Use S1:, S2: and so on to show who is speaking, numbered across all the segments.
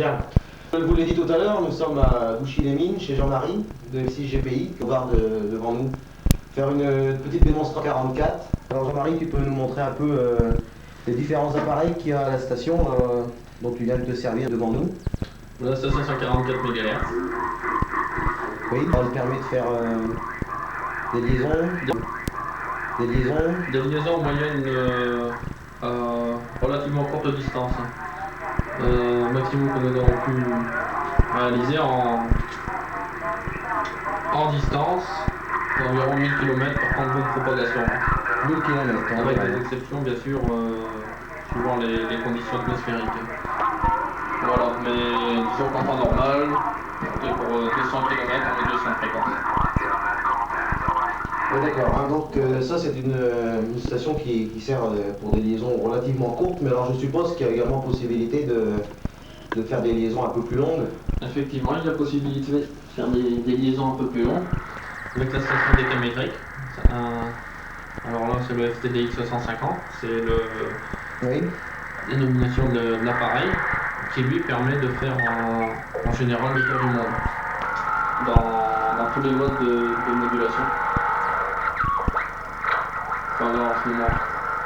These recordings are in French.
S1: Bien. Je vous l'ai dit tout à l'heure, nous sommes à Douchy-les-Mines, chez Jean-Marie, de F6 GPI, qui va devant nous faire une petite démonstration 44. Alors Jean-Marie, tu peux nous montrer un peu les différents appareils qu'il y a à la station dont tu viens de te servir devant nous.
S2: La station 144 MHz.
S1: Oui, ça nous permet de faire des liaisons.
S2: Des liaisons en moyenne relativement courte distance. Maximum que nous avons pu réaliser en distance d'environ 1000 km par temps de propagation.
S1: 1000 km.
S2: Avec des exceptions bien sûr suivant les conditions atmosphériques. Voilà, mais disons qu'en temps normal, et pour 200 km on est 200 fréquences.
S1: D'accord, hein, donc ça c'est une station qui sert pour des liaisons relativement courtes, mais alors je suppose qu'il y a également possibilité de faire des liaisons un peu plus longues.
S2: Effectivement, il y a possibilité de faire des liaisons un peu plus longues avec la station décamétrique. Alors là c'est le FTDX 150, c'est la dénomination de l'appareil qui lui permet de faire en général le tour du monde dans tous les modes de modulation. Enfin là en ce moment,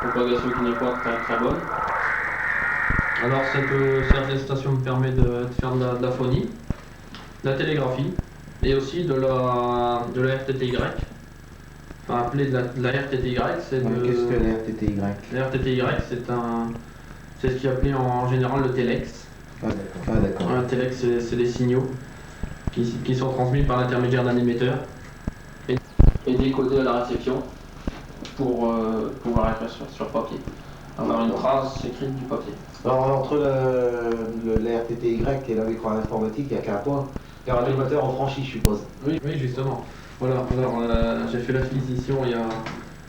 S2: propagation qui n'est pas très bonne. Alors cette station me permet de faire de la phonie, de la télégraphie et aussi de la RTTY. Enfin appelée de la RTTY,
S1: c'est qu'est-ce que la RTTY?
S2: La RTTY c'est ce qui est appelé en général le telex.
S1: Ah d'accord.
S2: Un telex c'est des signaux qui sont transmis par l'intermédiaire d'un émetteur et décodés à la réception pour pouvoir être sur papier. Avoir une trace écrite du papier.
S1: Alors entre la RTTY et la l'écran informatique, il n'y a qu'un point. Le radioamateur en franchit, je suppose.
S2: Oui, justement. Voilà, alors j'ai fait l'acquisition il y a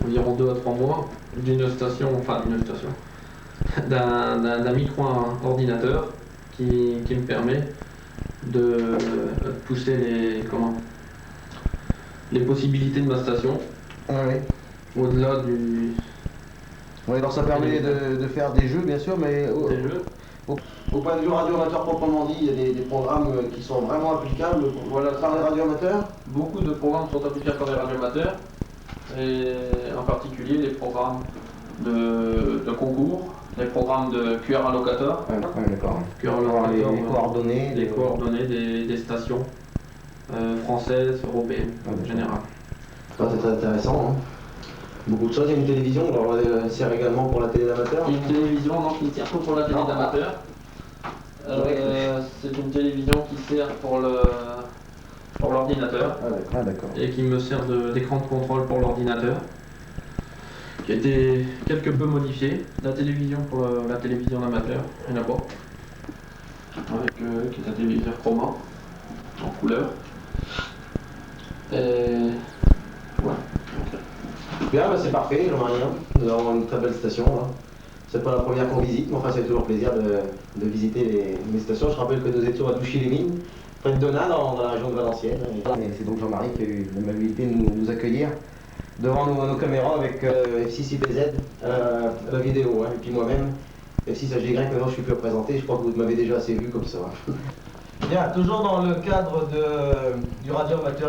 S2: environ 2 à 3 mois d'un micro-ordinateur qui me permet de pousser les possibilités de ma station.
S1: Ah oui.
S2: Au-delà du...
S1: Oui, alors ça permet de faire des jeux bien sûr, mais au point de vue radioamateur proprement dit, il y a des programmes qui sont vraiment applicables par les radioamateurs.
S2: Beaucoup de programmes sont applicables par les radioamateurs, et en particulier les programmes de concours, les programmes de QR allocator.
S1: D'accord. QR allocator, les
S2: coordonnées des stations françaises, européennes en général.
S1: Ça c'est très intéressant. Hein. Beaucoup de choses, il y a une télévision, alors elle sert également pour la télé d'amateur.
S2: Une télévision non, qui sert que pour la télé d'amateur. C'est une télévision qui sert pour l'ordinateur.
S1: Ah, d'accord.
S2: Et qui me sert d'écran de contrôle pour l'ordinateur, qui a été quelque peu modifié. La télévision pour la télévision d'amateur, il n'y en a pas. Qui est un téléviseur chroma, en couleur. Et voilà.
S1: Bien, c'est parfait, Jean-Marie. Nous avons une très belle station. C'est pas la première qu'on visite, mais enfin c'est toujours plaisir de visiter les stations. Je rappelle que nous étions à Douchy-les-Mines, près de Denain, dans la région de Valenciennes. Et c'est donc Jean-Marie qui a eu l'amabilité de nous accueillir devant nos caméras avec F6 IPZ à la vidéo. Et puis moi-même, F6 HDY, maintenant je suis plus représenté, je crois que vous m'avez déjà assez vu comme ça. Bien, toujours dans le cadre du radioamateur.